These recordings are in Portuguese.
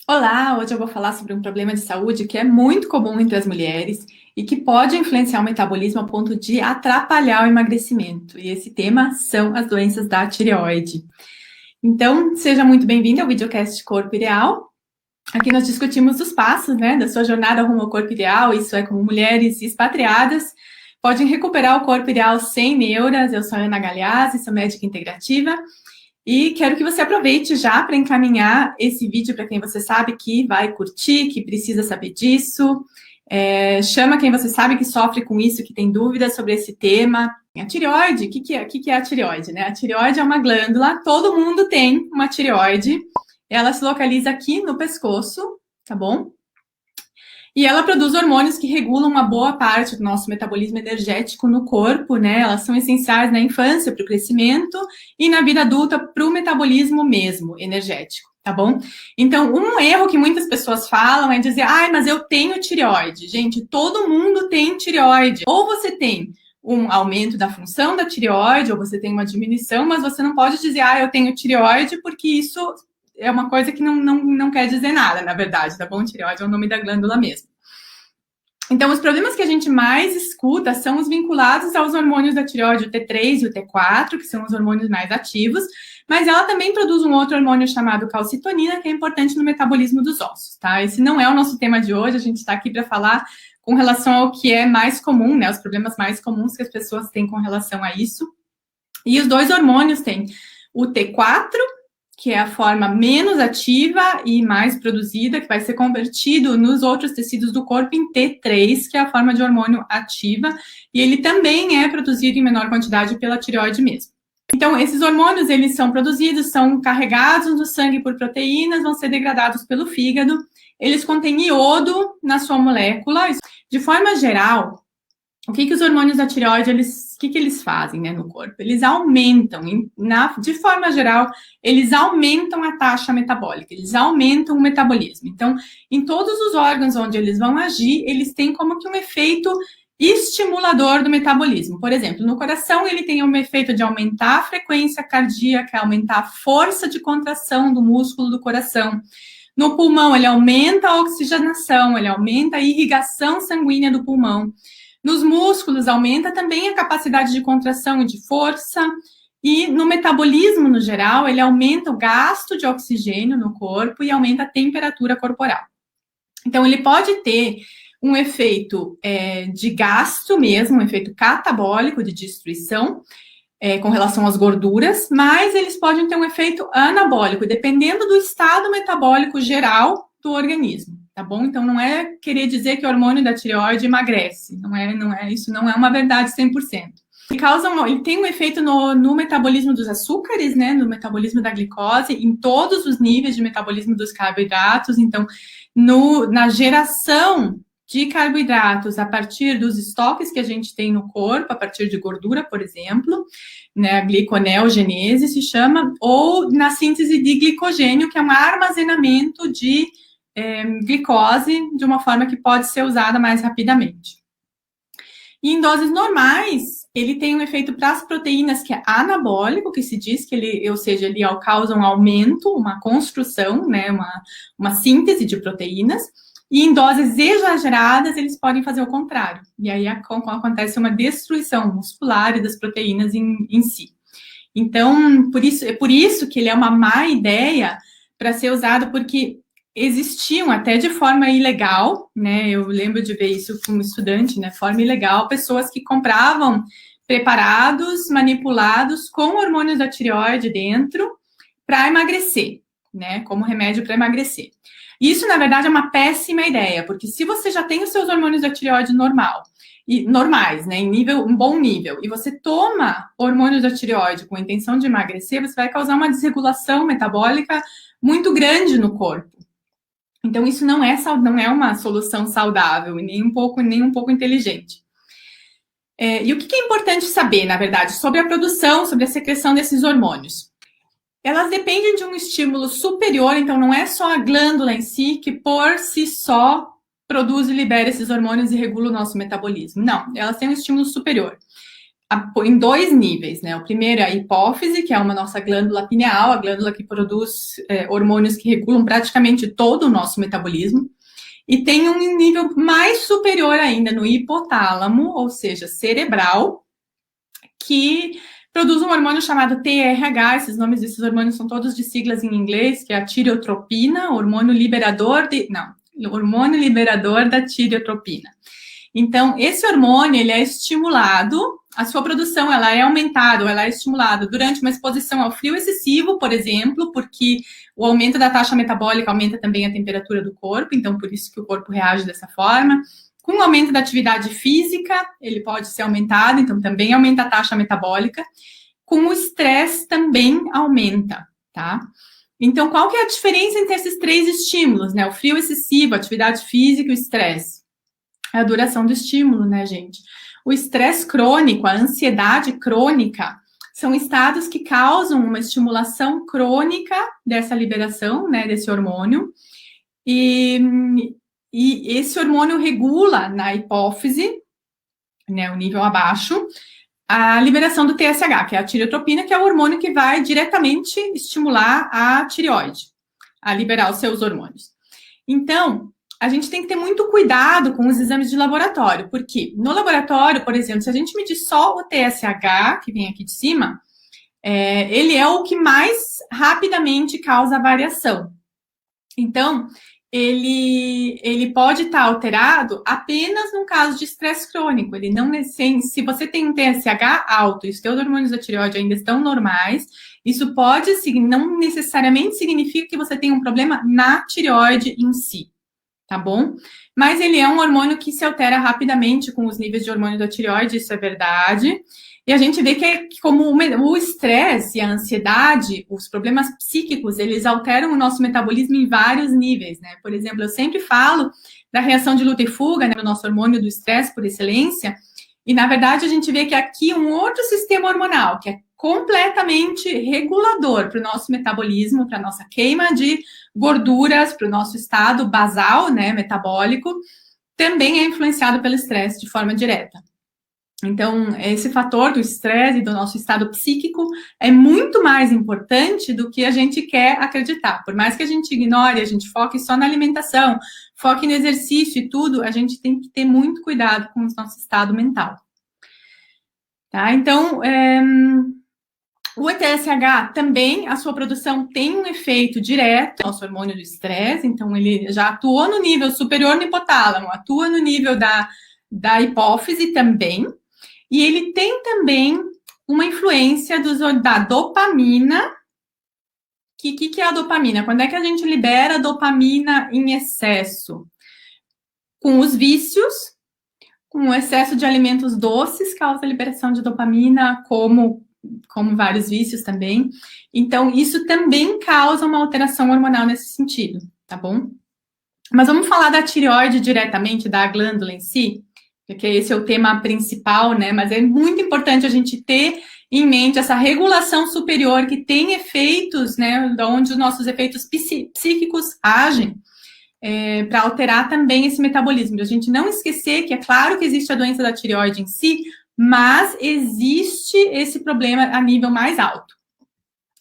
Olá, hoje eu vou falar sobre um problema de saúde que é muito comum entre as mulheres e que pode influenciar o metabolismo a ponto de atrapalhar o emagrecimento. E esse tema são as doenças da tireoide. Então, seja muito bem-vindo ao videocast Corpo Ideal. Aqui nós discutimos os passos, da sua jornada rumo ao corpo ideal, isso é como mulheres expatriadas podem recuperar o corpo ideal sem neuras. Eu sou a Ana Galhazzi, sou médica integrativa. E quero que você aproveite já para encaminhar esse vídeo para quem você sabe que vai curtir, que precisa saber disso. Chama quem você sabe que sofre com isso, que tem dúvidas sobre esse tema. A tireoide, o que é a tireoide? Né? A tireoide é uma glândula, todo mundo tem uma tireoide. Ela se localiza aqui no pescoço, tá bom? E ela produz hormônios que regulam uma boa parte do nosso metabolismo energético no corpo, né? Elas são essenciais na infância para o crescimento e na vida adulta para o metabolismo mesmo energético, tá bom? Então, um erro que muitas pessoas falam é dizer, mas eu tenho tireoide. Gente, todo mundo tem tireoide. Ou você tem um aumento da função da tireoide, ou você tem uma diminuição, mas você não pode dizer, eu tenho tireoide, porque isso é uma coisa que não quer dizer nada, na verdade, tá bom? Tireoide é o nome da glândula mesmo. Então, os problemas que a gente mais escuta são os vinculados aos hormônios da tireoide, o T3 e o T4, que são os hormônios mais ativos, mas ela também produz um outro hormônio chamado calcitonina, que é importante no metabolismo dos ossos, tá? Esse não é o nosso tema de hoje, a gente está aqui para falar com relação ao que é mais comum, né? Os problemas mais comuns que as pessoas têm com relação a isso. E os dois hormônios têm o T4, que é a forma menos ativa e mais produzida, que vai ser convertido nos outros tecidos do corpo em T3, que é a forma de hormônio ativa, e ele também é produzido em menor quantidade pela tireoide mesmo. Então, esses hormônios, eles são produzidos, são carregados no sangue por proteínas, vão ser degradados pelo fígado, eles contêm iodo na sua molécula. De forma geral, o que os hormônios da tireoide, o que eles fazem, né, no corpo? Eles aumentam, de forma geral, eles aumentam a taxa metabólica, eles aumentam o metabolismo. Então, em todos os órgãos onde eles vão agir, eles têm como que um efeito estimulador do metabolismo. Por exemplo, no coração, ele tem um efeito de aumentar a frequência cardíaca, aumentar a força de contração do músculo do coração. No pulmão, ele aumenta a oxigenação, ele aumenta a irrigação sanguínea do pulmão. Nos músculos, aumenta também a capacidade de contração e de força. E no metabolismo, no geral, ele aumenta o gasto de oxigênio no corpo e aumenta a temperatura corporal. Então, ele pode ter um efeito de gasto mesmo, um efeito catabólico de destruição, com relação às gorduras, mas eles podem ter um efeito anabólico, dependendo do estado metabólico geral do organismo, tá bom? Então, não é querer dizer que o hormônio da tireoide emagrece, isso não é uma verdade 100%. Ele tem um efeito no metabolismo dos açúcares, né, no metabolismo da glicose, em todos os níveis de metabolismo dos carboidratos. Então, na geração de carboidratos a partir dos estoques que a gente tem no corpo, a partir de gordura, por exemplo, né, a gliconeogênese se chama, ou na síntese de glicogênio, que é um armazenamento de glicose de uma forma que pode ser usada mais rapidamente. E em doses normais, ele tem um efeito para as proteínas que é anabólico, que se diz que ele causa um aumento, uma construção, né, uma síntese de proteínas, e em doses exageradas, eles podem fazer o contrário. E aí acontece uma destruição muscular e das proteínas em si. Então, é por isso que ele é uma má ideia para ser usado, porque existiam até de forma ilegal, né? Eu lembro de ver isso como estudante, né? Forma ilegal, pessoas que compravam preparados manipulados com hormônios da tireoide dentro para emagrecer, né? Como remédio para emagrecer. Isso, na verdade, é uma péssima ideia, porque se você já tem os seus hormônios da tireoide normais, né, um bom nível, e você toma hormônios da tireoide com a intenção de emagrecer, você vai causar uma desregulação metabólica muito grande no corpo. Então, isso não é uma solução saudável e nem um pouco inteligente. E o que é importante saber, na verdade, sobre a produção, sobre a secreção desses hormônios? Elas dependem de um estímulo superior, então não é só a glândula em si que, por si só, produz e libera esses hormônios e regula o nosso metabolismo. Não, elas têm um estímulo superior. em dois níveis, né? O primeiro é a hipófise, que é uma nossa glândula pineal, a glândula que produz hormônios que regulam praticamente todo o nosso metabolismo. E tem um nível mais superior ainda no hipotálamo, ou seja, cerebral, que produz um hormônio chamado TRH. Esses nomes desses hormônios são todos de siglas em inglês, que é a tireotropina, hormônio liberador da tireotropina. Então, esse hormônio, ele é estimulado, a sua produção, ela é aumentada, ela é estimulada durante uma exposição ao frio excessivo, por exemplo, porque o aumento da taxa metabólica aumenta também a temperatura do corpo, então por isso que o corpo reage dessa forma. Com o aumento da atividade física, ele pode ser aumentado, então também aumenta a taxa metabólica. Com o estresse também aumenta, tá? Então, qual que é a diferença entre esses três estímulos, né? O frio excessivo, a atividade física e o estresse? É a duração do estímulo, né, gente? O estresse crônico, a ansiedade crônica, são estados que causam uma estimulação crônica dessa liberação, né, desse hormônio. E esse hormônio regula na hipófise, né, o nível abaixo, a liberação do TSH, que é a tireotropina, que é o hormônio que vai diretamente estimular a tireoide, a liberar os seus hormônios. Então, a gente tem que ter muito cuidado com os exames de laboratório, porque no laboratório, por exemplo, se a gente medir só o TSH, que vem aqui de cima, ele é o que mais rapidamente causa variação. Então, ele pode estar alterado apenas no caso de estresse crônico. Ele não, se você tem um TSH alto e os seus hormônios da tireoide ainda estão normais, isso pode, não necessariamente significa que você tem um problema na tireoide em si, tá bom? Mas ele é um hormônio que se altera rapidamente com os níveis de hormônio da tireoide, isso é verdade. E a gente vê que como o estresse e a ansiedade, os problemas psíquicos, eles alteram o nosso metabolismo em vários níveis, né? Por exemplo, eu sempre falo da reação de luta e fuga, né, o nosso hormônio do estresse por excelência, e na verdade a gente vê que aqui um outro sistema hormonal, que é completamente regulador para o nosso metabolismo, para a nossa queima de gorduras, para o nosso estado basal, né, metabólico, também é influenciado pelo estresse de forma direta. Então, esse fator do estresse e do nosso estado psíquico é muito mais importante do que a gente quer acreditar. Por mais que a gente ignore, a gente foque só na alimentação, foque no exercício e tudo, a gente tem que ter muito cuidado com o nosso estado mental. Tá? Então, o TSH também, a sua produção tem um efeito direto no nosso hormônio do estresse, então ele já atuou no nível superior no hipotálamo, atua no nível da hipófise também, e ele tem também uma influência da dopamina. Que é a dopamina? Quando é que a gente libera a dopamina em excesso? Com os vícios, com o excesso de alimentos doces causa liberação de dopamina, como vários vícios também. Então, isso também causa uma alteração hormonal nesse sentido, tá bom? Mas vamos falar da tireoide diretamente, da glândula em si, porque esse é o tema principal, né? Mas é muito importante a gente ter em mente essa regulação superior que tem efeitos, né? Onde os nossos efeitos psíquicos agem para alterar também esse metabolismo. A gente não esquecer que é claro que existe a doença da tireoide em si, mas existe esse problema a nível mais alto.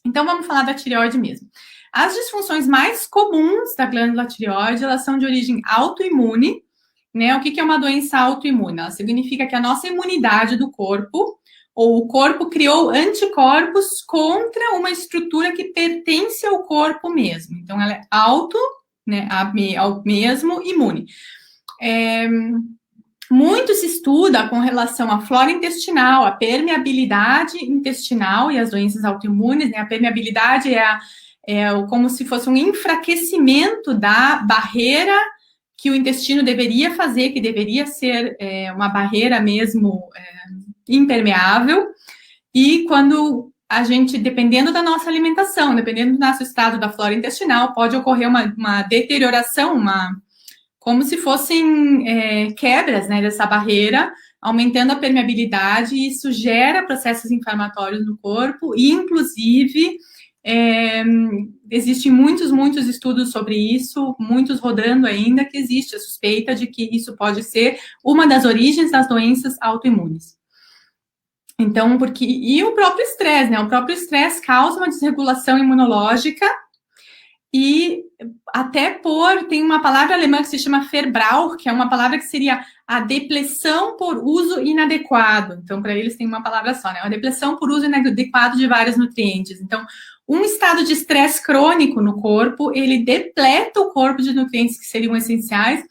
Então, vamos falar da tireoide mesmo. As disfunções mais comuns da glândula tireoide, elas são de origem autoimune, né? O que é uma doença autoimune? Ela significa que a nossa imunidade do corpo, ou o corpo criou anticorpos contra uma estrutura que pertence ao corpo mesmo. Então, ela é né, ao mesmo imune. Muito se estuda com relação à flora intestinal, a permeabilidade intestinal e as doenças autoimunes, né? A permeabilidade como se fosse um enfraquecimento da barreira que o intestino deveria fazer, que deveria ser uma barreira mesmo impermeável, e quando a gente, dependendo da nossa alimentação, dependendo do nosso estado da flora intestinal, pode ocorrer uma deterioração, como se fossem quebras, né, dessa barreira, aumentando a permeabilidade, e isso gera processos inflamatórios no corpo, e inclusive existem muitos estudos sobre isso, muitos rodando ainda, que existe a suspeita de que isso pode ser uma das origens das doenças autoimunes. Então, e o próprio estresse, né? O próprio estresse causa uma desregulação imunológica e tem uma palavra alemã que se chama Verbrauch, que é uma palavra que seria a depressão por uso inadequado. Então, para eles tem uma palavra só, né? A depressão por uso inadequado de vários nutrientes. Então, um estado de estresse crônico no corpo, ele depleta o corpo de nutrientes que seriam essenciais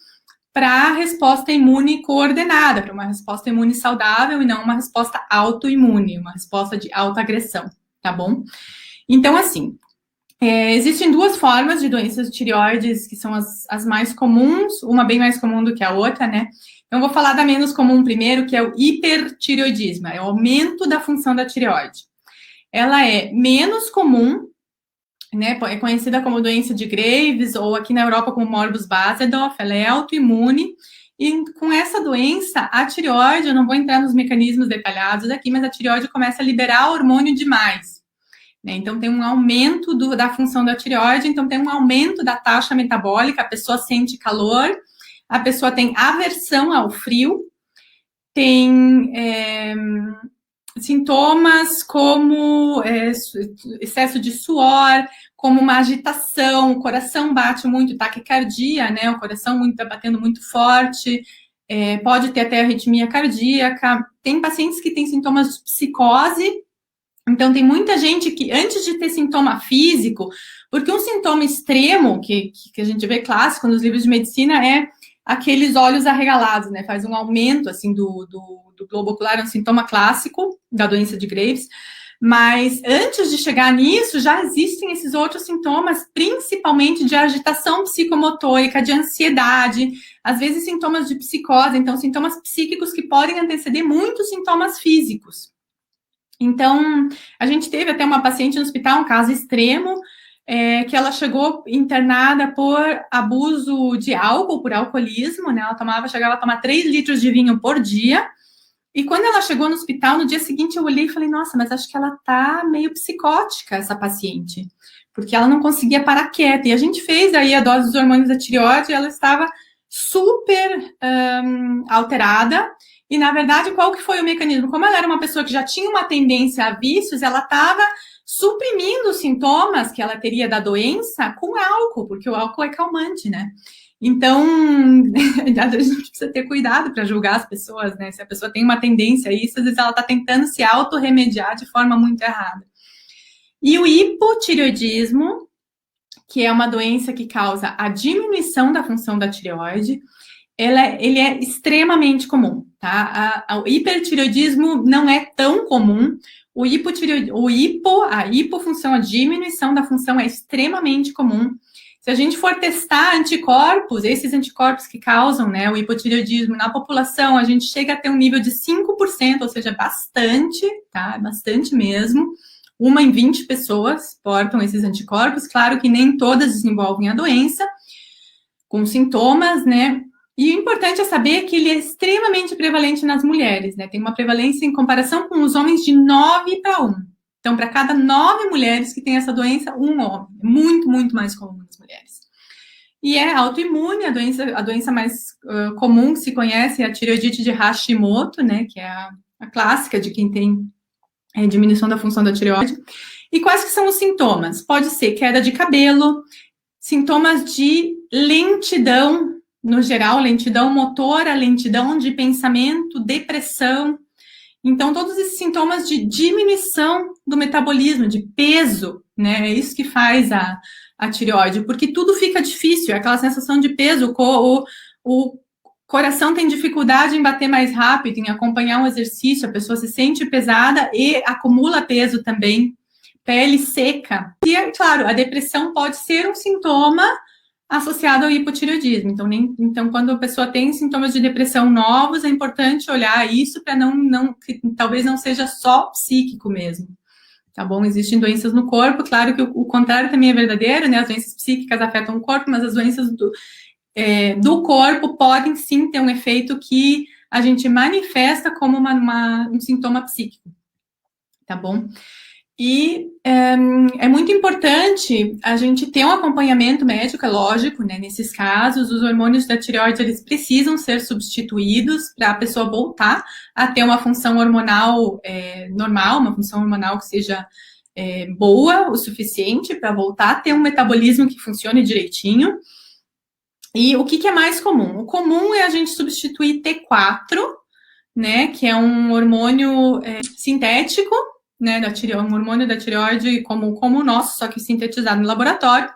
para a resposta imune coordenada, para uma resposta imune saudável e não uma resposta autoimune, uma resposta de autoagressão, tá bom? Então, assim, existem duas formas de doenças de tireoides que são as mais comuns, uma bem mais comum do que a outra, né? Então, eu vou falar da menos comum primeiro, que é o hipertireoidismo, é o aumento da função da tireoide. Ela é menos comum, né? É conhecida como doença de Graves, ou aqui na Europa como morbus Basedorf, ela é autoimune, e com essa doença, a tireoide, eu não vou entrar nos mecanismos detalhados aqui, mas a tireoide começa a liberar hormônio demais. Então, tem um aumento da função da tireoide, então tem um aumento da taxa metabólica, a pessoa sente calor, a pessoa tem aversão ao frio, tem sintomas como excesso de suor, como uma agitação, o coração bate muito, taquicardia, né? O coração está batendo muito forte, pode ter até arritmia cardíaca. Tem pacientes que têm sintomas de psicose. Então, tem muita gente que, antes de ter sintoma físico, porque um sintoma extremo, que a gente vê clássico nos livros de medicina, é aqueles olhos arregalados, né? Faz um aumento, assim, do globo ocular, é um sintoma clássico da doença de Graves. Mas, antes de chegar nisso, já existem esses outros sintomas, principalmente de agitação psicomotórica, de ansiedade, às vezes sintomas de psicose, então, sintomas psíquicos que podem anteceder muitos sintomas físicos. Então, a gente teve até uma paciente no hospital, um caso extremo, que ela chegou internada por abuso de álcool, por alcoolismo, né? Ela chegava a tomar 3 litros de vinho por dia. E quando ela chegou no hospital, no dia seguinte eu olhei e falei, nossa, mas acho que ela tá meio psicótica, essa paciente. Porque ela não conseguia parar quieta. E a gente fez aí a dose dos hormônios da tireoide e ela estava super alterada. E, na verdade, qual que foi o mecanismo? Como ela era uma pessoa que já tinha uma tendência a vícios, ela estava suprimindo os sintomas que ela teria da doença com álcool, porque o álcool é calmante, né? Então, a gente precisa ter cuidado para julgar as pessoas, né? Se a pessoa tem uma tendência a isso, às vezes ela está tentando se autorremediar de forma muito errada. E o hipotireoidismo, que é uma doença que causa a diminuição da função da tireoide, ele é extremamente comum, tá? O hipertireoidismo não é tão comum. A hipofunção, a diminuição da função é extremamente comum. Se a gente for testar anticorpos, esses anticorpos que causam, né, o hipotireoidismo na população, a gente chega a ter um nível de 5%, ou seja, bastante, tá? Bastante mesmo. 1 em 20 pessoas portam esses anticorpos. Claro que nem todas desenvolvem a doença, com sintomas, né? E o importante é saber que ele é extremamente prevalente nas mulheres, né? Tem uma prevalência em comparação com os homens de 9 para 1. Então, para cada 9 mulheres que tem essa doença, um homem. Muito, muito mais comum nas mulheres. E é autoimune, a doença mais comum que se conhece é a tireoidite de Hashimoto, né? Que é a clássica de quem tem diminuição da função da tireoide. E quais que são os sintomas? Pode ser queda de cabelo, sintomas de lentidão, no geral, lentidão motora, lentidão de pensamento, depressão. Então, todos esses sintomas de diminuição do metabolismo, de peso, né? É isso que faz a tireoide, porque tudo fica difícil, é aquela sensação de peso, o coração tem dificuldade em bater mais rápido, em acompanhar um exercício, a pessoa se sente pesada e acumula peso também, pele seca. E, é claro, a depressão pode ser um sintoma associado ao hipotireoidismo. Então, quando a pessoa tem sintomas de depressão novos, é importante olhar isso para que talvez não seja só psíquico mesmo. Tá bom? Existem doenças no corpo, claro que o contrário também é verdadeiro, né? As doenças psíquicas afetam o corpo, mas as doenças do corpo podem sim ter um efeito que a gente manifesta como um sintoma psíquico. Tá bom? E é muito importante a gente ter um acompanhamento médico, é lógico, né? Nesses casos, os hormônios da tireoide, eles precisam ser substituídos para a pessoa voltar a ter uma função hormonal normal, uma função hormonal que seja boa o suficiente para voltar a ter um metabolismo que funcione direitinho. E o que é mais comum? O comum é a gente substituir T4, né? Que é um hormônio sintético, né, um hormônio da tireoide como o nosso, só que sintetizado no laboratório,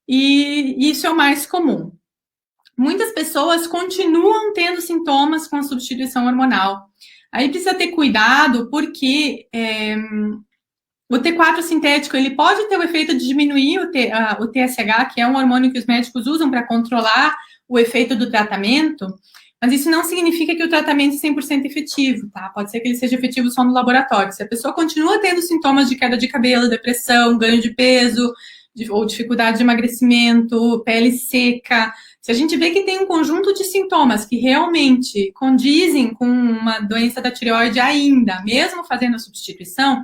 e isso é o mais comum. Muitas pessoas continuam tendo sintomas com a substituição hormonal. Aí precisa ter cuidado, porque o T4 sintético, ele pode ter o efeito de diminuir o TSH, que é um hormônio que os médicos usam para controlar o efeito do tratamento, mas isso não significa que o tratamento é 100% efetivo, tá? Pode ser que ele seja efetivo só no laboratório. Se a pessoa continua tendo sintomas de queda de cabelo, depressão, ganho de peso, ou dificuldade de emagrecimento, pele seca, se a gente vê que tem um conjunto de sintomas que realmente condizem com uma doença da tireoide ainda, mesmo fazendo a substituição,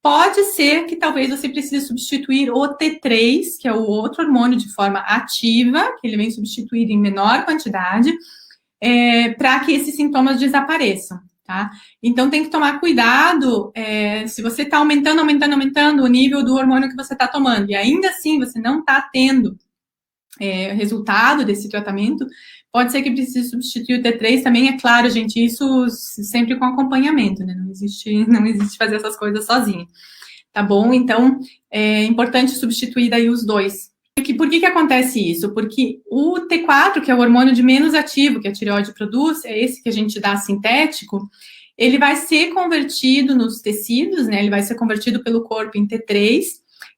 pode ser que talvez você precise substituir o T3, que é o outro hormônio de forma ativa, que ele vem substituído em menor quantidade, para que esses sintomas desapareçam, tá? Então, tem que tomar cuidado se você está aumentando o nível do hormônio que você está tomando, e ainda assim você não está tendo resultado desse tratamento, pode ser que precise substituir o T3 também, é claro, gente, isso sempre com acompanhamento, né? Não existe fazer essas coisas sozinho, tá bom? Então, é importante substituir daí os dois. Por que acontece isso? Porque o T4, que é o hormônio de menos ativo que a tireoide produz, é esse que a gente dá sintético, ele vai ser convertido nos tecidos, né? Ele vai ser convertido pelo corpo em T3,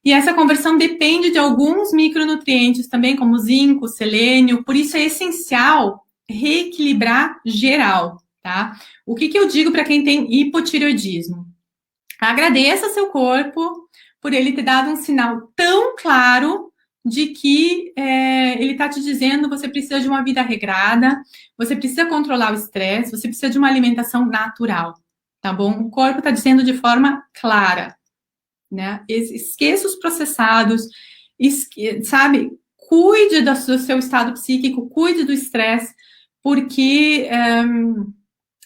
e essa conversão depende de alguns micronutrientes também, como zinco, selênio, por isso é essencial reequilibrar geral, tá? O que eu digo para quem tem hipotireoidismo? Agradeça seu corpo por ele ter dado um sinal tão claro de que ele está te dizendo você precisa de uma vida regrada, você precisa controlar o estresse, você precisa de uma alimentação natural, tá bom? O corpo está dizendo de forma clara, né? Esqueça os processados, sabe? Cuide do seu estado psíquico, cuide do estresse, porque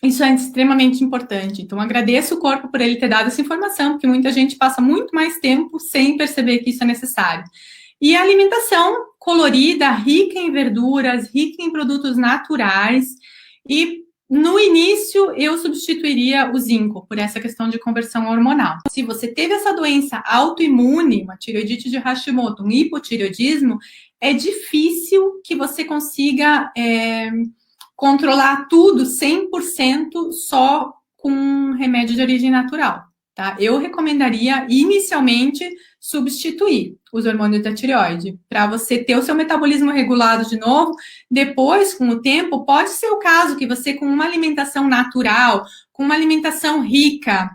isso é extremamente importante. Então, agradeço o corpo por ele ter dado essa informação, porque muita gente passa muito mais tempo sem perceber que isso é necessário. E a alimentação colorida, rica em verduras, rica em produtos naturais. E no início eu substituiria o zinco por essa questão de conversão hormonal. Se você teve essa doença autoimune, uma tireoidite de Hashimoto, um hipotireoidismo, é difícil que você consiga controlar tudo 100% só com remédio de origem natural, tá? Eu recomendaria inicialmente substituir os hormônios da tireoide, para você ter o seu metabolismo regulado de novo. Depois, com o tempo, pode ser o caso que você, com uma alimentação natural, com uma alimentação rica,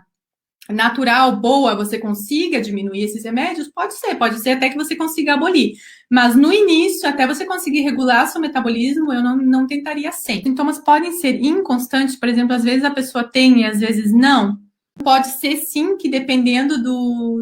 natural, boa, você consiga diminuir esses remédios? Pode ser até que você consiga abolir. Mas no início, até você conseguir regular seu metabolismo, eu não tentaria sempre. Sintomas podem ser inconstantes, por exemplo, às vezes a pessoa tem e às vezes não. Pode ser sim que dependendo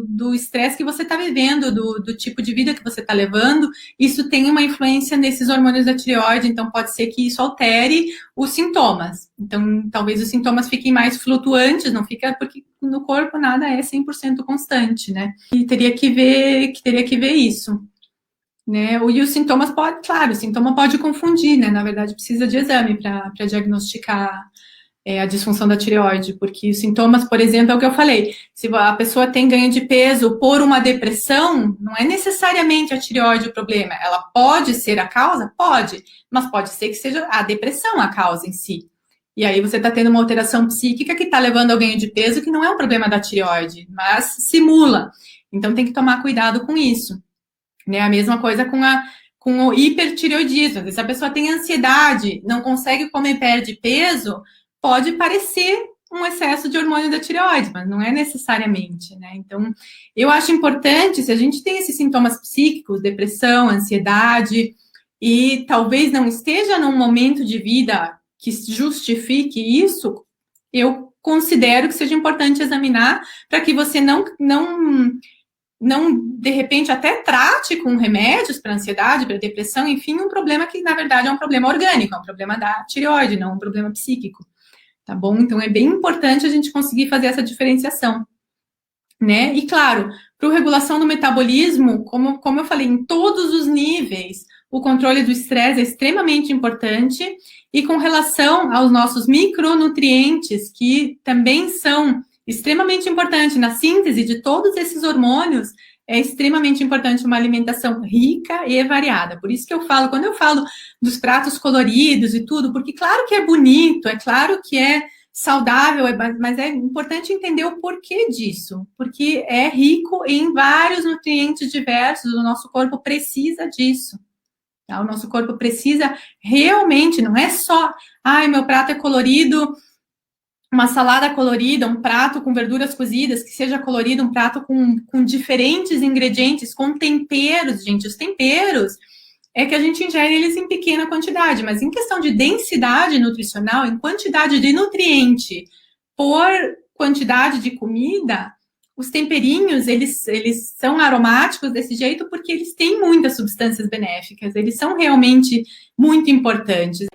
do estresse que você está vivendo, do tipo de vida que você está levando, isso tem uma influência nesses hormônios da tireoide, então pode ser que isso altere os sintomas. Então, talvez os sintomas fiquem mais flutuantes, não fica, porque no corpo nada é 100% constante, né? E teria que ver isso, né? E os sintomas o sintoma pode confundir, né? Na verdade, precisa de exame para diagnosticar a disfunção da tireoide, porque os sintomas, por exemplo, é o que eu falei, se a pessoa tem ganho de peso por uma depressão, não é necessariamente a tireoide o problema, ela pode ser a causa? Pode, mas pode ser que seja a depressão a causa em si. E aí você está tendo uma alteração psíquica que está levando ao ganho de peso, que não é um problema da tireoide, mas simula. Então tem que tomar cuidado com isso, né? A mesma coisa com o hipertireoidismo. Às vezes a pessoa tem ansiedade, não consegue comer, perde peso, pode parecer um excesso de hormônio da tireoide, mas não é necessariamente, né? Então, eu acho importante, se a gente tem esses sintomas psíquicos, depressão, ansiedade, e talvez não esteja num momento de vida que justifique isso, eu considero que seja importante examinar para que você não, de repente, até trate com remédios para ansiedade, para depressão, enfim, um problema que, na verdade, é um problema orgânico, é um problema da tireoide, não um problema psíquico, tá bom? Então, é bem importante a gente conseguir fazer essa diferenciação, né? E, claro, para a regulação do metabolismo, como eu falei, em todos os níveis, o controle do estresse é extremamente importante, e com relação aos nossos micronutrientes, que também são extremamente importantes na síntese de todos esses hormônios, é extremamente importante uma alimentação rica e variada. Por isso que eu falo, quando eu falo dos pratos coloridos e tudo, porque claro que é bonito, é claro que é saudável, mas é importante entender o porquê disso, porque é rico em vários nutrientes diversos, o nosso corpo precisa disso. Tá? O nosso corpo precisa realmente, não é só, meu prato é colorido, uma salada colorida, um prato com verduras cozidas, que seja colorido, um prato com diferentes ingredientes, com temperos, gente, os temperos é que a gente ingere eles em pequena quantidade, mas em questão de densidade nutricional, em quantidade de nutriente por quantidade de comida, os temperinhos, eles são aromáticos desse jeito porque eles têm muitas substâncias benéficas, eles são realmente muito importantes.